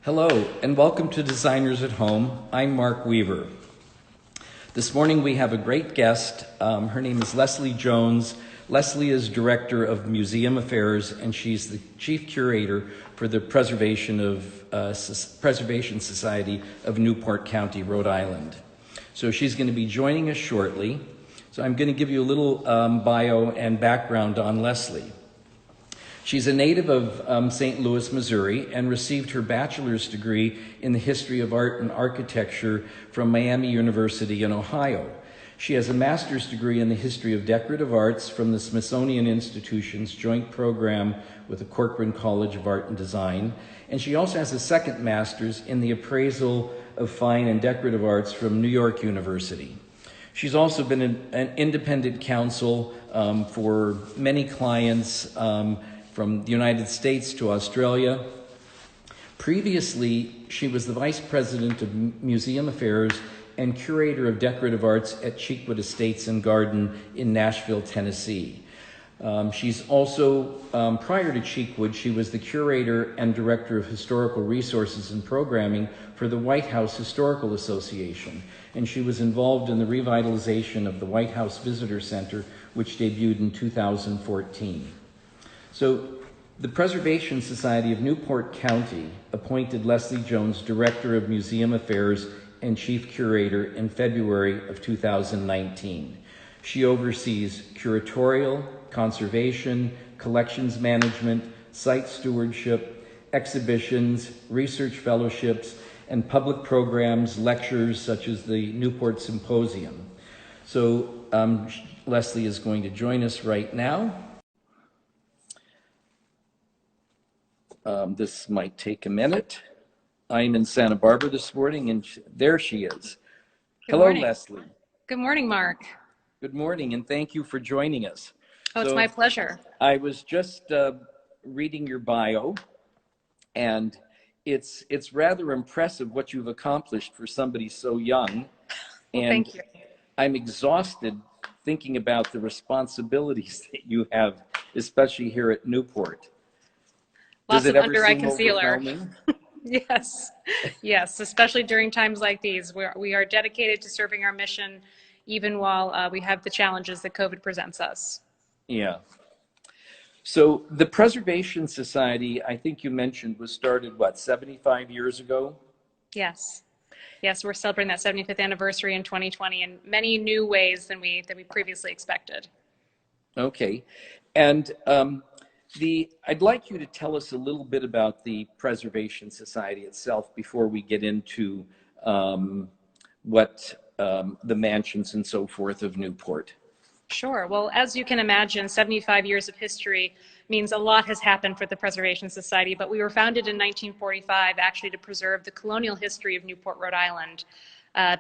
Hello, and welcome to Designers at Home. I'm Mark Weaver. This morning we have a great guest. Her name is Leslie Jones. Leslie is Director of Museum Affairs, and she's the Chief Curator for the Preservation Society of Newport County, Rhode Island. So she's going to be joining us shortly. So I'm going to give you a little bio and background on Leslie. She's a native of St. Louis, Missouri, and received her bachelor's degree in the history of art and architecture from Miami University in Ohio. She has a master's degree in the history of decorative arts from the Smithsonian Institution's joint program with the Corcoran College of Art and Design, and she also has a second master's in the appraisal of fine and decorative arts from New York University. She's also been an independent counsel for many clients from the United States to Australia. Previously, she was the Vice President of Museum Affairs and Curator of Decorative Arts at Cheekwood Estates and Garden in Nashville, Tennessee. She's also, prior to Cheekwood, she was the Curator and Director of Historical Resources and Programming for the White House Historical Association, and she was involved in the revitalization of the White House Visitor Center, which debuted in 2014. So the Preservation Society of Newport County appointed Leslie Jones Director of Museum Affairs and Chief Curator in February of 2019. She oversees curatorial, conservation, collections management, site stewardship, exhibitions, research fellowships, and public programs, lectures such as the Newport Symposium. So Leslie is going to join us right now. This might take a minute. I'm in Santa Barbara this morning, and there she is. Hello, Leslie. Good morning, Mark. Good morning, and thank you for joining us. Oh, it's my pleasure. I was just reading your bio, and it's rather impressive what you've accomplished for somebody so young. Well, thank you. I'm exhausted thinking about the responsibilities that you have, especially here at Newport. Lots of under-eye concealer. Yes, especially during times like these. We are dedicated to serving our mission, even while we have the challenges that COVID presents us. Yeah. So the Preservation Society, I think you mentioned, was started, 75 years ago? Yes. Yes, we're celebrating that 75th anniversary in 2020 in many new ways than we previously expected. Okay. And I'd like you to tell us a little bit about the Preservation Society itself before we get into what the mansions and so forth of Newport. Sure. Well, as you can imagine, 75 years of history means a lot has happened for the Preservation Society, but we were founded in 1945 actually to preserve the colonial history of Newport, Rhode Island.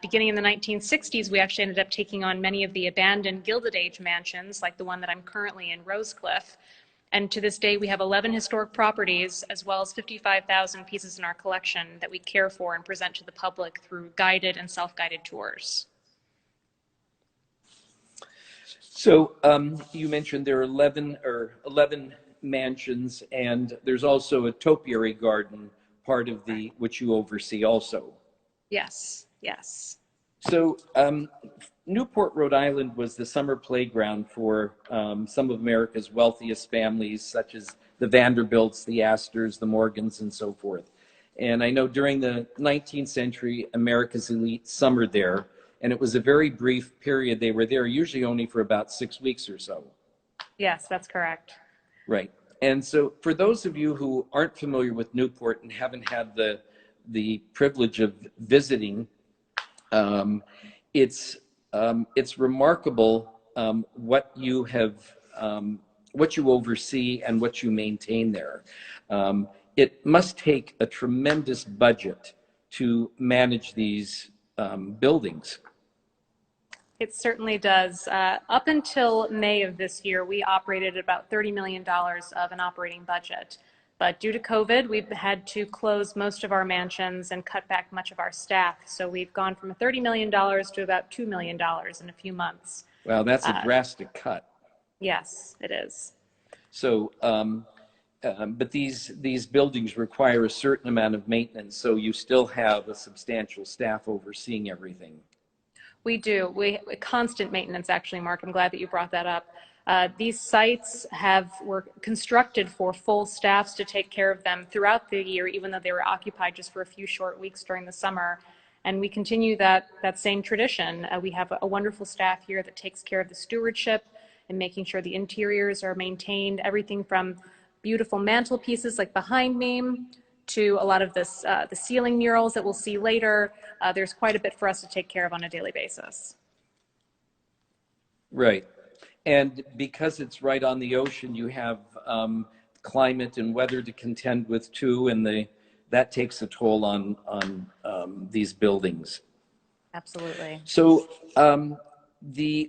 Beginning in the 1960s, we actually ended up taking on many of the abandoned Gilded Age mansions, like the one that I'm currently in, Rosecliff. And to this day, we have 11 historic properties, as well as 55,000 pieces in our collection that we care for and present to the public through guided and self-guided tours. So you mentioned there are 11 mansions, and there's also a topiary garden, part of which you oversee also. Yes, yes. So Newport, Rhode Island was the summer playground for some of America's wealthiest families, such as the Vanderbilts, the Astors, the Morgans, and so forth. And I know during the 19th century, America's elite summered there, and it was a very brief period. They were there usually only for about 6 weeks or so. Yes, that's correct. Right. And so for those of you who aren't familiar with Newport and haven't had the privilege of visiting, it's remarkable what you oversee and what you maintain there. It must take a tremendous budget to manage these buildings. It certainly does. Up until May of this year, we operated about $30 million of an operating budget. But due to COVID, we've had to close most of our mansions and cut back much of our staff. So we've gone from $30 million to about $2 million in a few months. Wow, that's a drastic cut. Yes, it is. So but these buildings require a certain amount of maintenance, so you still have a substantial staff overseeing everything. We do. We constant maintenance, actually, Mark. I'm glad that you brought that up. These sites were constructed for full staffs to take care of them throughout the year, even though they were occupied just for a few short weeks during the summer. And we continue that same tradition. We have a wonderful staff here that takes care of the stewardship and making sure the interiors are maintained, everything from beautiful mantelpieces like behind me to a lot of the ceiling murals that we'll see later. There's quite a bit for us to take care of on a daily basis. Right. And because it's right on the ocean, you have climate and weather to contend with too, and that takes a toll on these buildings. Absolutely. So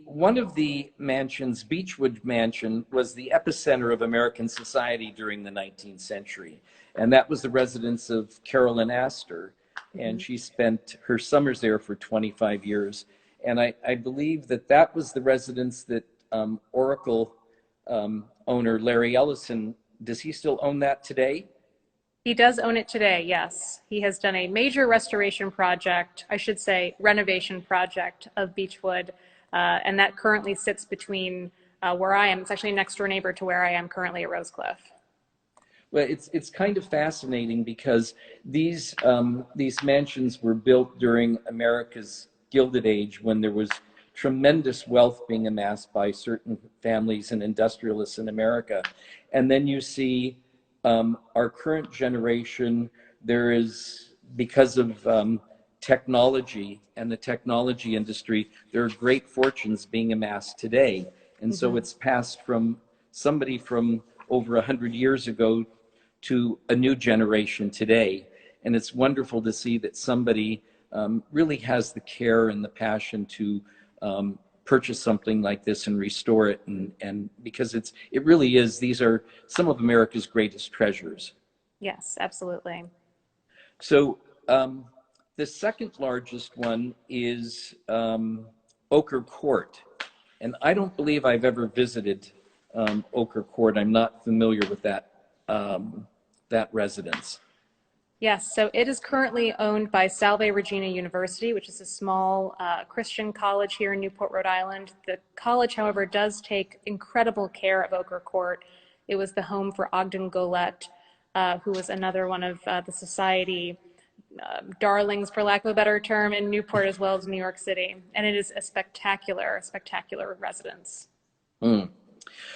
one of the mansions, Beechwood Mansion, was the epicenter of American society during the 19th century. And that was the residence of Carolyn Astor. And she spent her summers there for 25 years. And I believe that was the residence that Oracle owner Larry Ellison, does he still own that today? He does own it today, yes. He has done a major restoration project, I should say renovation project of Beechwood, and that currently sits between where I am. It's actually a next door neighbor to where I am currently at Rosecliff. Well, it's kind of fascinating because these mansions were built during America's Gilded Age, when there was tremendous wealth being amassed by certain families and industrialists in America. And then you see our current generation, there is, because of technology and the technology industry, there are great fortunes being amassed today. And so it's passed from somebody from over 100 years ago to a new generation today. And it's wonderful to see that somebody really has the care and the passion to purchase something like this and restore it, and because it really is, these are some of America's greatest treasures. Yes, absolutely. So the second largest one is Ochre Court, and I don't believe I've ever visited Ochre Court. I'm not familiar with that residence. Yes, so it is currently owned by Salve Regina University, which is a small Christian college here in Newport, Rhode Island. The college, however, does take incredible care of Ochre Court. It was the home for Ogden Goelet, who was another one of the society darlings, for lack of a better term, in Newport as well as New York City. And it is a spectacular residence.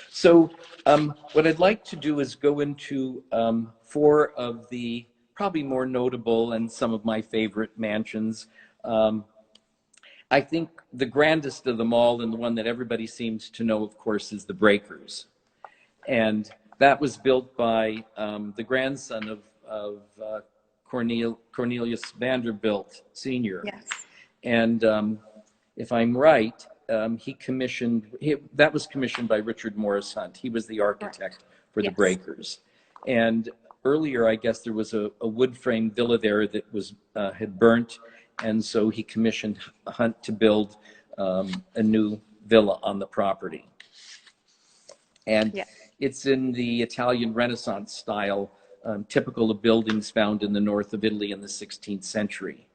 So what I'd like to do is go into four of the probably more notable and some of my favorite mansions. I think the grandest of them all, and the one that everybody seems to know, of course, is the Breakers. And that was built by the grandson of Cornelius Vanderbilt Sr. Yes. And if I'm right, that was commissioned by Richard Morris Hunt. He was the architect for the Breakers. And earlier, I guess there was a wood frame villa there that had burnt, and so he commissioned Hunt to build a new villa on the property. And it's in the Italian Renaissance style, typical of buildings found in the north of Italy in the 16th century.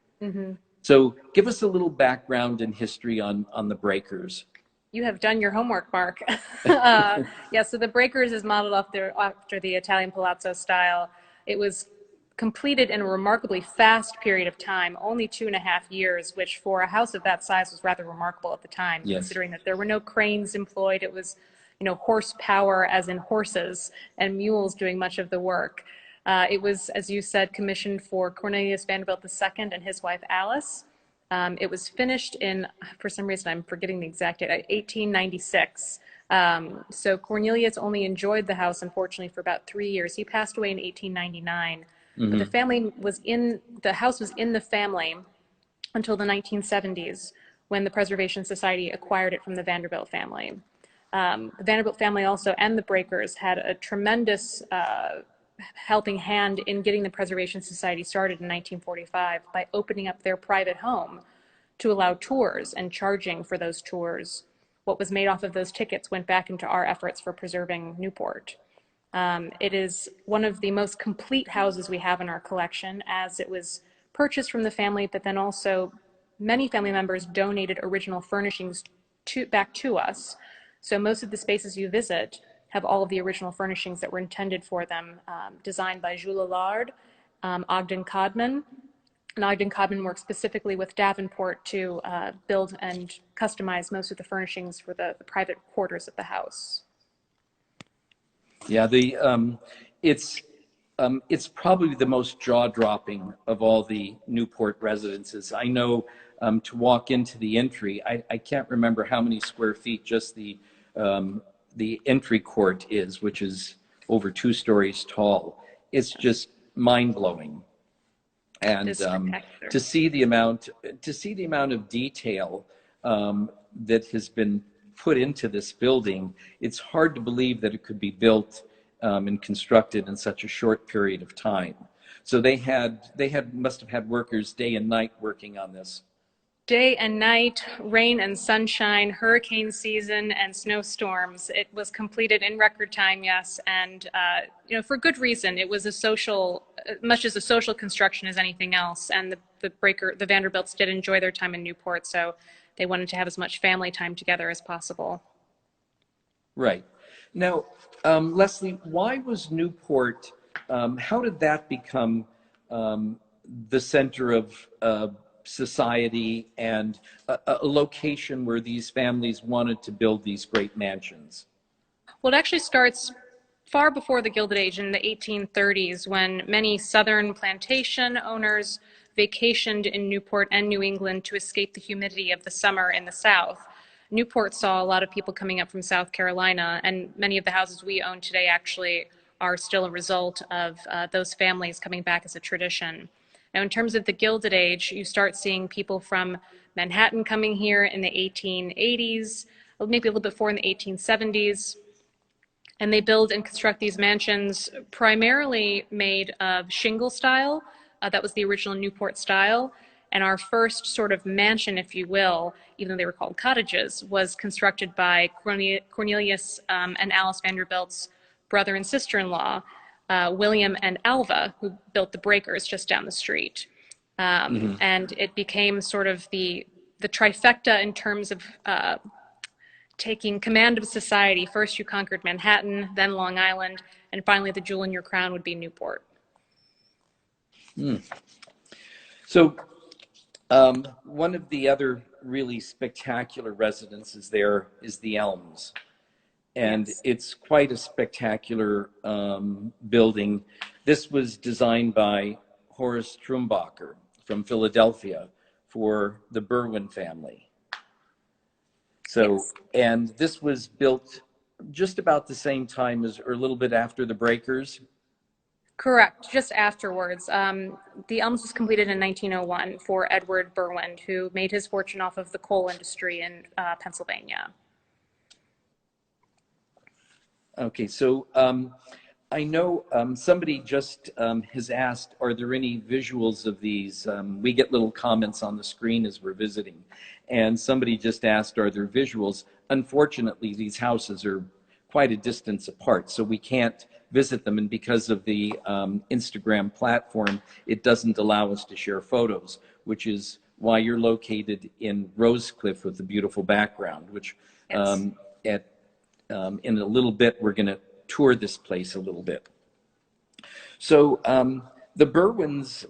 So give us a little background and history on the Breakers. You have done your homework, Mark. Yeah, so the Breakers is modeled after the Italian Palazzo style. It was completed in a remarkably fast period of time, only 2.5 years, which for a house of that size was rather remarkable at the time, considering that there were no cranes employed. It was, horsepower as in horses and mules doing much of the work. It was, as you said, commissioned for Cornelius Vanderbilt II and his wife Alice. It was finished in, for some reason I'm forgetting the exact date, 1896. So Cornelius only enjoyed the house, unfortunately, for about 3 years. He passed away in 1899. But the house was in the family until the 1970s, when the Preservation Society acquired it from the Vanderbilt family. The Vanderbilt family also and the Breakers had a tremendous helping hand in getting the Preservation Society started in 1945 by opening up their private home to allow tours and charging for those tours. What was made off of those tickets went back into our efforts for preserving Newport. It is one of the most complete houses we have in our collection, as it was purchased from the family, but then also many family members donated original furnishings back to us. So most of the spaces you visit have all of the original furnishings that were intended for them, designed by Jules Allard, Ogden Codman. And Ogden Codman worked specifically with Davenport to build and customize most of the furnishings for the private quarters of the house. Yeah, it's probably the most jaw-dropping of all the Newport residences. I know to walk into the entry, I can't remember how many square feet just the entry court is, which is over 2 stories tall. It's just mind-blowing, and to see the amount of detail that has been put into this building, it's hard to believe that it could be built and constructed in such a short period of time. So must have had workers day and night working on this. Day and night, rain and sunshine, hurricane season and snowstorms. It was completed in record time, yes, and for good reason. It was much as a social construction as anything else, and the Vanderbilts did enjoy their time in Newport, so they wanted to have as much family time together as possible. Right. Now, Leslie, why was Newport, how did that become the center of society and a location where these families wanted to build these great mansions? Well, it actually starts far before the Gilded Age, in the 1830s, when many Southern plantation owners vacationed in Newport and New England to escape the humidity of the summer in the South. Newport saw a lot of people coming up from South Carolina, and many of the houses we own today actually are still a result of those families coming back as a tradition. Now, in terms of the Gilded Age, you start seeing people from Manhattan coming here in the 1880s, maybe a little bit before in the 1870s, and they build and construct these mansions primarily made of shingle style. That was the original Newport style. And our first sort of mansion, if you will, even though they were called cottages, was constructed by Cornelius and Alice Vanderbilt's brother and sister-in-law, William and Alva, who built the breakers just down the street. And it became sort of the trifecta in terms of taking command of society. First you conquered Manhattan, then Long Island, and finally the jewel in your crown would be Newport. So one of the other really spectacular residences there is the Elms. And yes, it's quite a spectacular building. This was designed by Horace Trumbacher from Philadelphia for the Berwyn family. So, yes, and this was built just about the same time as, or a little bit after the breakers. Correct, just afterwards. The Elms was completed in 1901 for Edward Berwyn, who made his fortune off of the coal industry in Pennsylvania. Okay, so I know somebody just has asked, are there any visuals of these? We get little comments on the screen as we're visiting. And somebody just asked, are there visuals? Unfortunately, these houses are quite a distance apart, so we can't visit them. And because of the Instagram platform, it doesn't allow us to share photos, which is why you're located in Rosecliff with the beautiful background, which yes, in a little bit, we're going to tour this place a little bit. So the Berwyns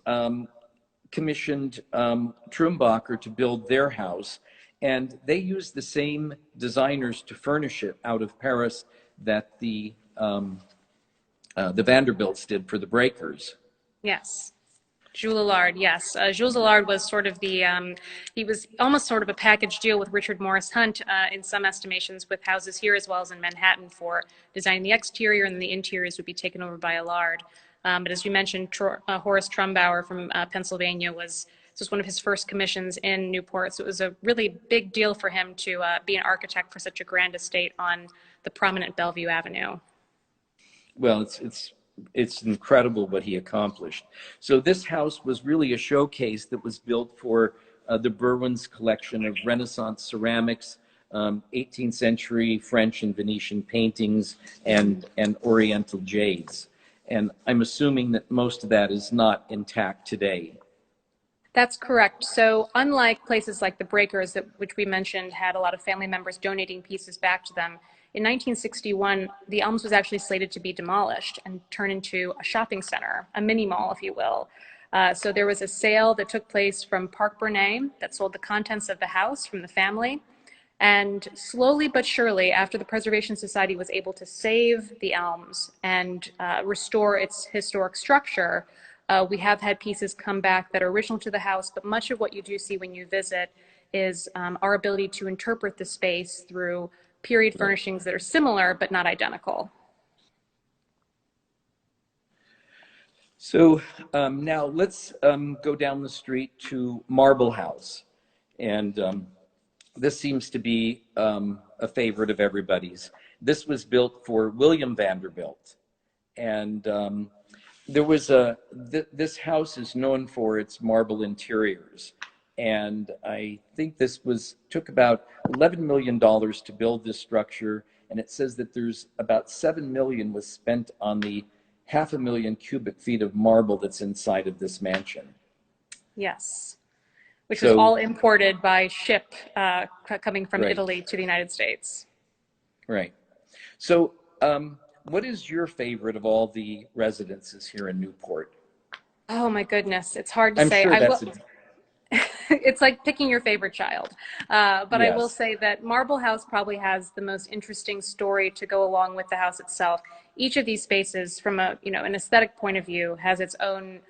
commissioned Trumbacher to build their house, and they used the same designers to furnish it out of Paris that the Vanderbilts did for the breakers. Yes. Jules Allard, yes. Jules Allard was sort of he was almost sort of a package deal with Richard Morris Hunt in some estimations, with houses here as well as in Manhattan for designing the exterior, and the interiors would be taken over by Allard. But as you mentioned, Horace Trumbacher from Pennsylvania this was one of his first commissions in Newport, so it was a really big deal for him to be an architect for such a grand estate on the prominent Bellevue Avenue. Well, it's incredible what he accomplished. So this house was really a showcase that was built for the Berwyn's collection of Renaissance ceramics, 18th century French and Venetian paintings and Oriental jades. And I'm assuming that most of that is not intact today. That's correct. So unlike places like the Breakers, which we mentioned had a lot of family members donating pieces back to them, in 1961, the Elms was actually slated to be demolished and turned into a shopping center, a mini mall, if you will. So there was a sale that took place from Park Bernay that sold the contents of the house from the family. And slowly but surely, after the Preservation Society was able to save the Elms and restore its historic structure, we have had pieces come back that are original to the house, but much of what you do see when you visit is our ability to interpret the space through period furnishings that are similar but not identical. So now let's go down the street to Marble House. And this seems to be a favorite of everybody's. This was built for William Vanderbilt. And there was this house is known for its marble interiors. And I think this took about $11 million to build this structure. And it says that there's about $7 million was spent on the 500,000 cubic feet of marble that's inside of this mansion. Yes, which was all imported by ship coming from Italy to the United States. Right. So what is your favorite of all the residences here in Newport? Oh my goodness, it's hard to say. I'm sure that's it's like picking your favorite child. But yes. I will say that Marble House probably has the most interesting story to go along with the house itself. Each of these spaces, from an aesthetic point of view, has its own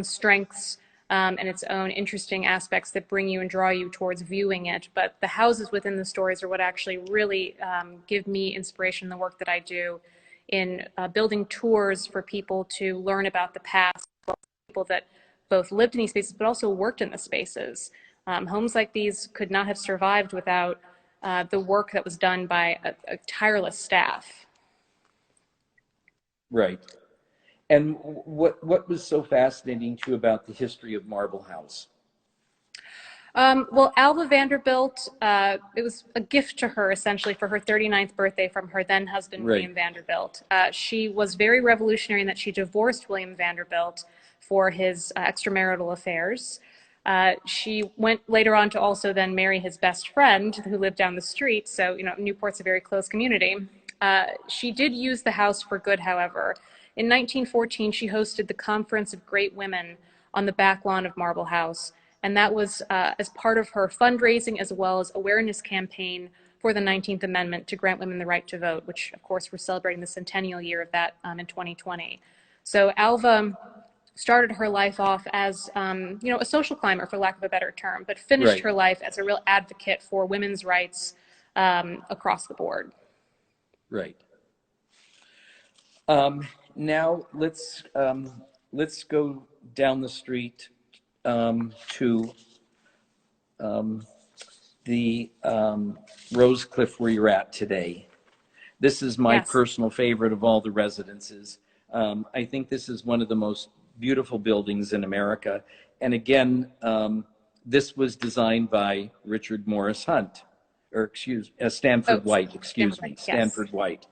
strengths and its own interesting aspects that bring you and draw you towards viewing it. But the houses within the stories are what actually really give me inspiration in the work that I do in building tours for people to learn about the past, people that both lived in these spaces but also worked in the spaces. Homes like these could not have survived without the work that was done by a tireless staff. Right. And what was so fascinating to you about the history of Marble House? Well, Alva Vanderbilt, it was a gift to her, essentially, for her 39th birthday from her then husband, William Vanderbilt. She was very revolutionary in that she divorced William Vanderbilt for his extramarital affairs. She went later on to also then marry his best friend, who lived down the street. So, Newport's a very close community. She did use the house for good, however. In 1914, she hosted the Conference of Great Women on the back lawn of Marble House. And that was as part of her fundraising as well as awareness campaign for the 19th Amendment to grant women the right to vote, which, of course, we're celebrating the centennial year of that in 2020. So Alva started her life off as, a social climber, for lack of a better term, but finished her life as a real advocate for women's rights across the board. Right. Now let's go down the street to the Rosecliff where you're at today. This is my personal favorite of all the residences. I think this is one of the most beautiful buildings in America. And again, this was designed by Richard Morris Hunt, or Stanford White, Stanford White.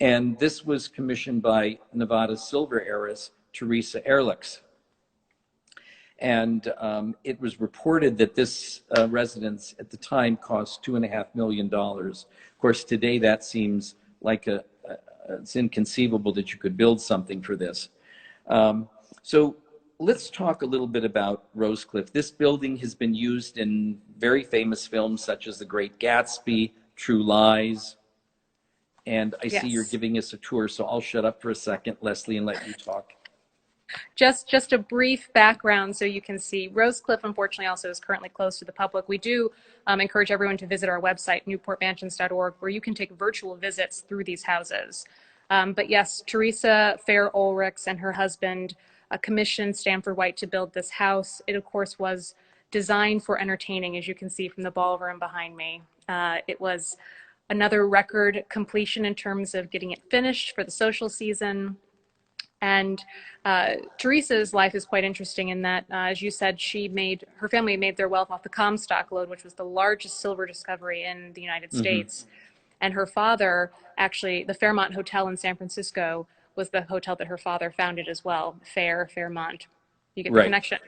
And this was commissioned by Nevada silver heiress Teresa Ehrlichs. And it was reported that this residence at the time cost $2.5 million. Of course, today that seems like it's inconceivable that you could build something for this. So let's talk a little bit about Rosecliff. This building has been used in very famous films such as The Great Gatsby, True Lies. And I see you're giving us a tour, so I'll shut up for a second, Leslie, and let you talk. Just a brief background so you can see. Rosecliff, unfortunately, also is currently closed to the public. We do encourage everyone to visit our website, newportmansions.org, where you can take virtual visits through these houses. But yes, Teresa Fair Ulrichs and her husband commissioned Stanford White to build this house. It, of course, was designed for entertaining, as you can see from the ballroom behind me. It was another record completion in terms of getting it finished for the social season. And Teresa's life is quite interesting in that, as you said, her family made their wealth off the Comstock lode, which was the largest silver discovery in the United States. And her father, actually, the Fairmont Hotel in San Francisco was the hotel that her father founded as well. Fairmont. You get the connection.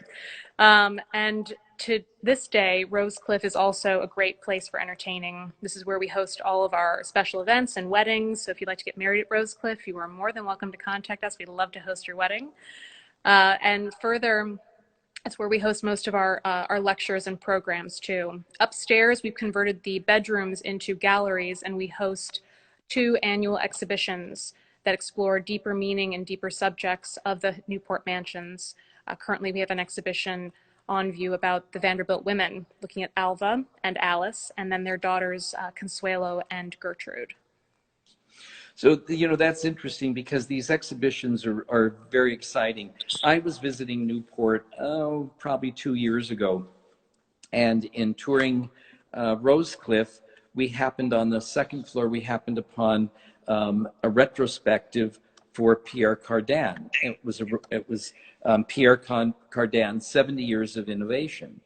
And to this day, Rosecliff is also a great place for entertaining. This is where we host all of our special events and weddings. So if you'd like to get married at Rosecliff, you are more than welcome to contact us. We'd love to host your wedding. And further, it's where we host most of our lectures and programs too. Upstairs, we've converted the bedrooms into galleries, and we host 2 annual exhibitions that explore deeper meaning and deeper subjects of the Newport Mansions. Currently, we have an exhibition on view about the Vanderbilt women, looking at Alva and Alice, and then their daughters, Consuelo and Gertrude. So, you know, that's interesting because these exhibitions are very exciting. I was visiting Newport, probably 2 years ago, and in touring Rosecliff, we happened on the second floor, we happened upon a retrospective for Pierre Cardin. It was Pierre Cardin, 70 Years of Innovation.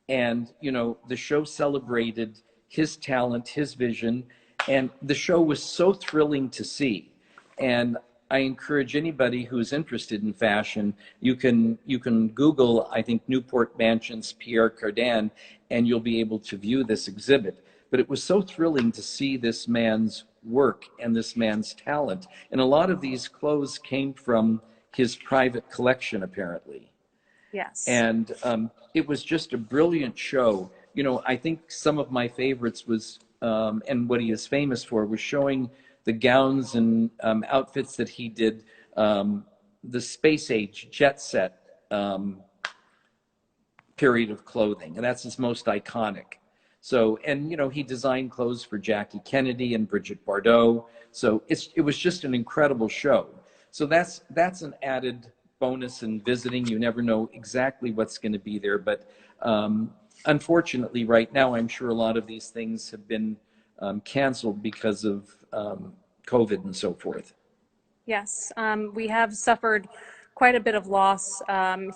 And, you know, the show celebrated his talent, his vision, and the show was so thrilling to see. And I encourage anybody who's interested in fashion, you can Google, I think, Newport Mansions Pierre Cardin, and you'll be able to view this exhibit. But it was so thrilling to see this man's work and this man's talent. And a lot of these clothes came from his private collection, apparently. Yes. And it was just a brilliant show. You know, I think some of my favorites was, and what he is famous for, was showing the gowns and outfits that he did, the space age jet set period of clothing. And that's his most iconic. So, and, you know, he designed clothes for Jackie Kennedy and Brigitte Bardot. So it was just an incredible show. So that's an added bonus in visiting. You never know exactly what's going to be there. But unfortunately, right now, I'm sure a lot of these things have been canceled because of COVID and so forth. Yes, we have suffered quite a bit of loss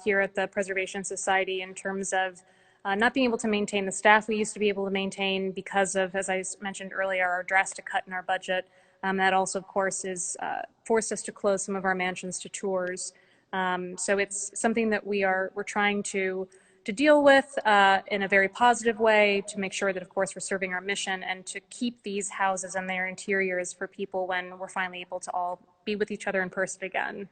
here at the Preservation Society in terms of not being able to maintain the staff we used to be able to maintain because of, as I mentioned earlier, our drastic cut in our budget. That also, of course, is forced us to close some of our mansions to tours. So it's something that we're trying to deal with in a very positive way, to make sure that, of course, we're serving our mission and to keep these houses and their interiors for people when we're finally able to all be with each other in person again.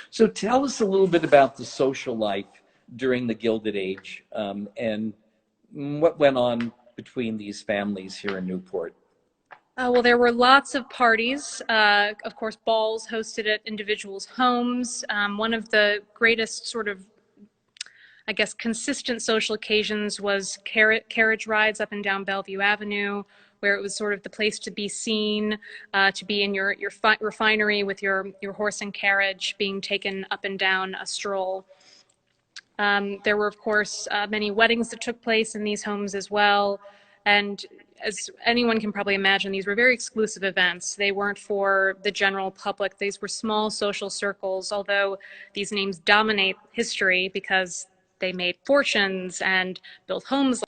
So tell us a little bit about the social life during the Gilded Age and what went on between these families here in Newport. Well, there were lots of parties, of course, balls hosted at individuals' homes. One of the greatest sort of, I guess, consistent social occasions was carriage rides up and down Bellevue Avenue, where it was sort of the place to be seen, to be in your refinery with your horse and carriage being taken up and down a stroll. There were, of course, many weddings that took place in these homes as well. And as anyone can probably imagine, these were very exclusive events. They weren't for the general public. These were small social circles, although these names dominate history because they made fortunes and built homes.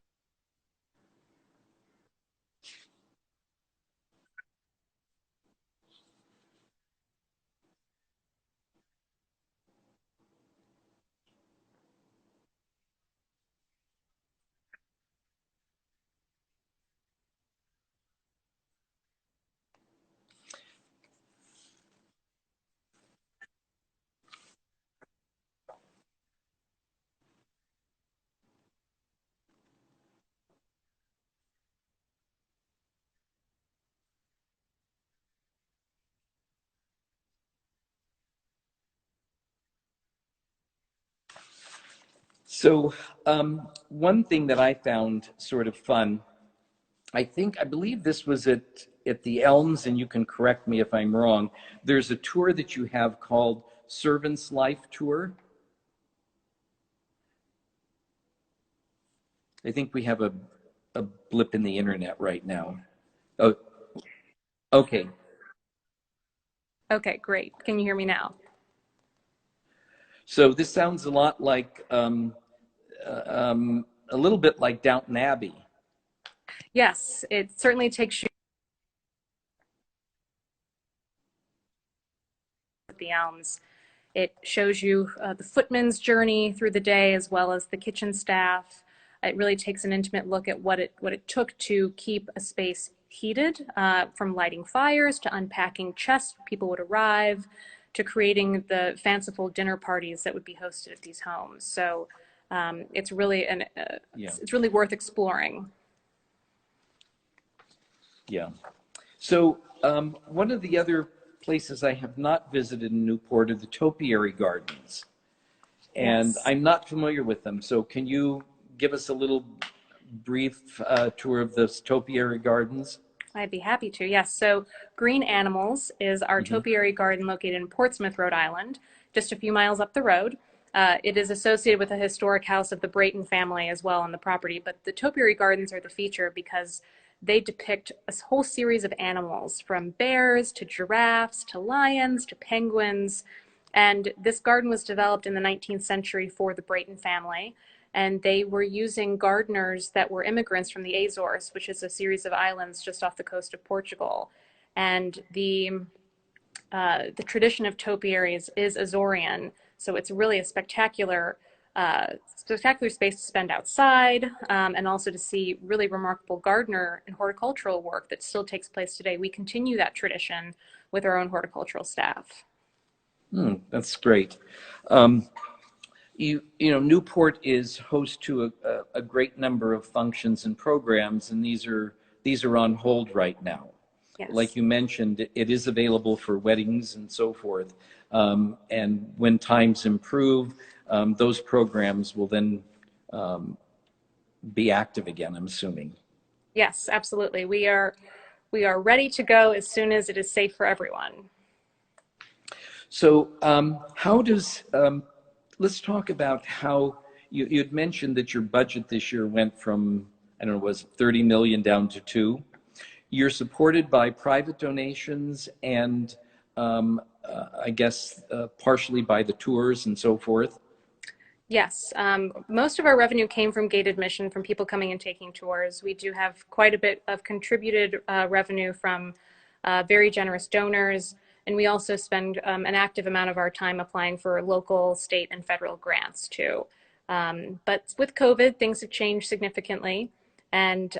So one thing that I found sort of fun, I believe this was at the Elms, and you can correct me if I'm wrong. There's a tour that you have called Servant's Life Tour. I think we have a blip in the internet right now. Oh, okay. Okay, great. Can you hear me now? So this sounds a lot like, a little bit like Downton Abbey. Yes, it certainly takes you to the Elms. It shows you the footman's journey through the day as well as the kitchen staff. It really takes an intimate look at what it took to keep a space heated, from lighting fires to unpacking chests when people would arrive, to creating the fanciful dinner parties that would be hosted at these homes. So it's really Yeah. it's really worth exploring. Yeah. So one of the other places I have not visited in Newport are the topiary gardens. And Yes. I'm not familiar with them. So can you give us a little brief tour of the topiary gardens? I'd be happy to. Yes. So Green Animals is our topiary garden located in Portsmouth, Rhode Island, just a few miles up the road. It is associated with a historic house of the Brayton family as well on the property, but the topiary gardens are the feature because they depict a whole series of animals, from bears to giraffes to lions to penguins. And this garden was developed in the 19th century for the Brayton family. And they were using gardeners that were immigrants from the Azores, which is a series of islands just off the coast of Portugal. And the tradition of topiaries is Azorean, so it's really a spectacular space to spend outside, and also to see really remarkable gardener and horticultural work that still takes place today. We continue that tradition with our own horticultural staff. That's great. Um, you know, Newport is host to a great number of functions and programs, and these are on hold right now. Like Yes. you mentioned, it is available for weddings and so forth. And when times improve, those programs will then be active again, I'm assuming. Yes, absolutely. We are ready to go as soon as it is safe for everyone. So, how does, let's talk about how you had mentioned that your budget this year went from, I don't know, was it 30 million down to 2? You're supported by private donations and I guess partially by the tours and so forth. Yes, most of our revenue came from gate admission, from people coming and taking tours. We do have quite a bit of contributed revenue from very generous donors, and we also spend an active amount of our time applying for local, state, and federal grants too. But with COVID, things have changed significantly. And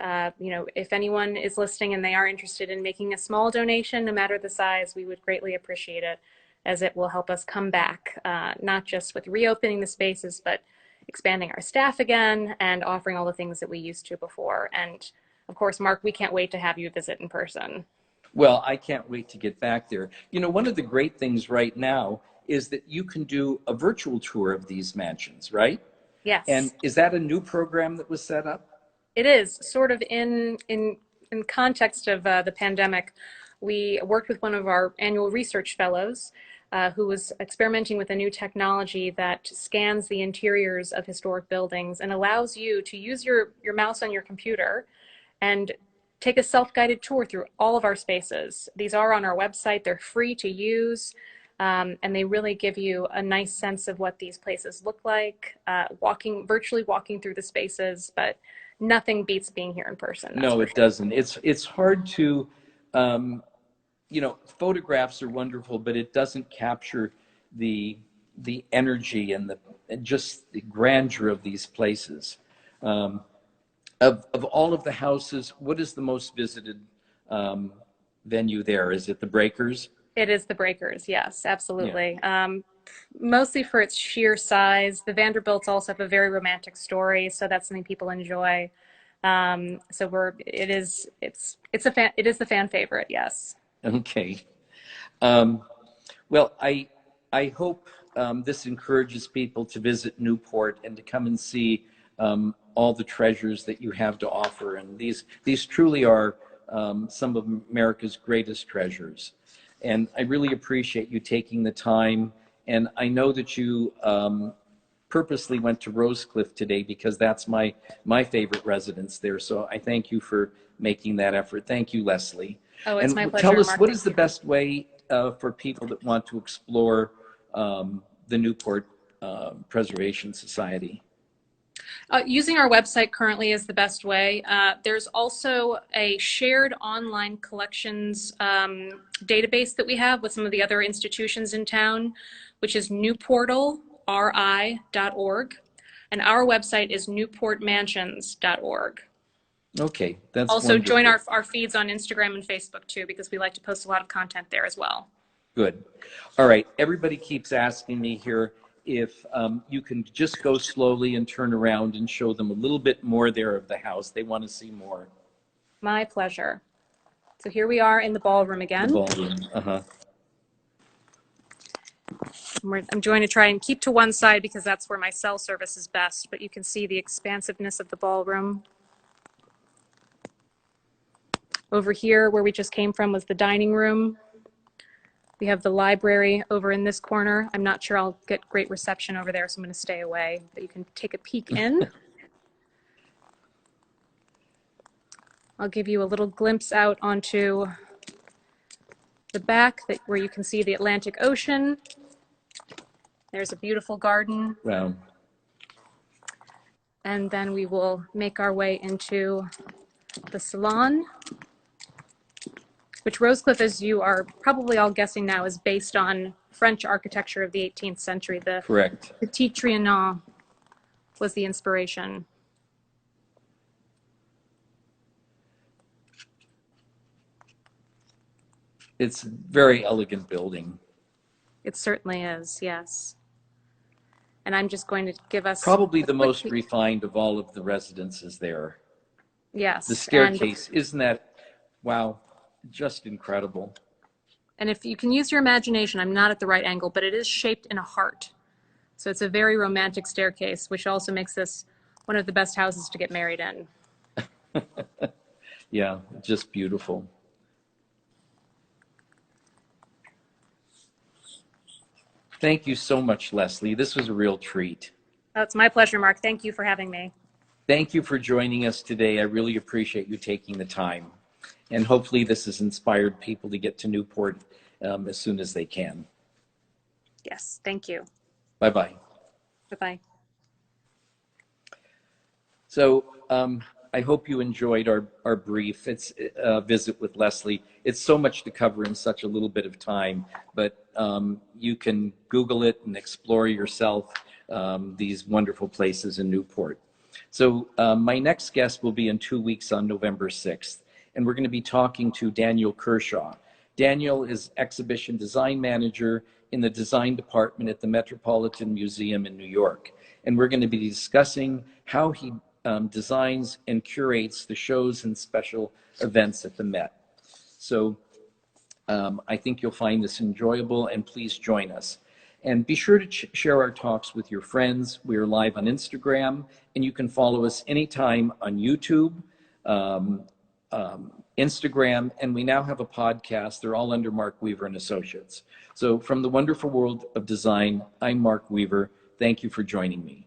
if anyone is listening and they are interested in making a small donation, no matter the size, we would greatly appreciate it, as it will help us come back, not just with reopening the spaces, but expanding our staff again and offering all the things that we used to before. And of course, Mark, we can't wait to have you visit in person. Well, I can't wait to get back there. You know, one of the great things right now is that you can do a virtual tour of these mansions, right? And Yes, is that a new program that was set up? it is sort of in context of the pandemic. We worked with one of our annual research fellows who was experimenting with a new technology that scans the interiors of historic buildings and allows you to use your mouse on your computer and take a self-guided tour through all of our spaces. These are on our website. They're free to use, and they really give you a nice sense of what these places look like, virtually walking through the spaces, but nothing beats being here in person, that's No, for it sure. doesn't. It's hard to, you know, photographs are wonderful, but it doesn't capture the energy and just the grandeur of these places. Um, of all of the houses, what is the most visited venue there? Is it the Breakers? It is the Breakers, yes, Yeah. absolutely. Mostly for its sheer size. The Vanderbilts also have a very romantic story, so that's something people enjoy. So it is the fan favorite, yes. Okay. Um, well, I hope this encourages people to visit Newport and to come and see all the treasures that you have to offer. And these truly are some of America's greatest treasures. And I really appreciate you taking the time. And I know that you purposely went to Rosecliff today because that's my favorite residence there. So I thank you for making that effort. Thank you, Leslie. Oh, it's my And tell pleasure, us, Mark. what is Thank the you. best way for people that want to explore the Newport Preservation Society? Using our website currently is the best way. There's also a shared online collections database that we have with some of the other institutions in town, which is newportalri.org. And our website is newportmansions.org. Okay, that's also wonderful. Join our feeds on Instagram and Facebook too, because we like to post a lot of content there as well. Good. All right, everybody keeps asking me here if you can just go slowly and turn around and show them a little bit more there of the house. They want to see more. My pleasure. So here we are in the ballroom again. The ballroom, uh-huh. I'm going to try and keep to one side because that's where my cell service is best, but you can see the expansiveness of the ballroom. Over here, where we just came from, was the dining room. We have the library over in this corner. I'm not sure I'll get great reception over there, so I'm going to stay away, but you can take a peek in. I'll give you a little glimpse out onto the back where you can see the Atlantic Ocean. There's a beautiful garden. Wow. And then we will make our way into the salon, which Rosecliff, as you are probably all guessing now, is based on French architecture of the 18th century. Correct. The Petit Trianon was the inspiration. It's a very elegant building. It certainly is, yes. And I'm just going to give us probably the most refined of all of the residences there. Yes. The staircase, isn't that, wow, just incredible. And if you can use your imagination, I'm not at the right angle, but it is shaped in a heart. So it's a very romantic staircase, which also makes this one of the best houses to get married in. Yeah, just beautiful. Thank you so much, Leslie. This was a real treat. Oh, it's my pleasure, Mark. Thank you for having me. Thank you for joining us today. I really appreciate you taking the time. And hopefully this has inspired people to get to Newport as soon as they can. Yes, thank you. Bye-bye. Bye-bye. So I hope you enjoyed our brief visit with Leslie. It's so much to cover in such a little bit of time, but you can Google it and explore yourself these wonderful places in Newport. So my next guest will be in 2 weeks on November 6th, and we're going to be talking to Daniel Kershaw. Daniel is exhibition design manager in the design department at the Metropolitan Museum in New York, and we're going to be discussing how he designs and curates the shows and special events at the Met. So I think you'll find this enjoyable, and please join us. And be sure to share our talks with your friends. We are live on Instagram, and you can follow us anytime on YouTube, Instagram, and we now have a podcast. They're all under Mark Weaver and Associates. So from the wonderful world of design, I'm Mark Weaver. Thank you for joining me.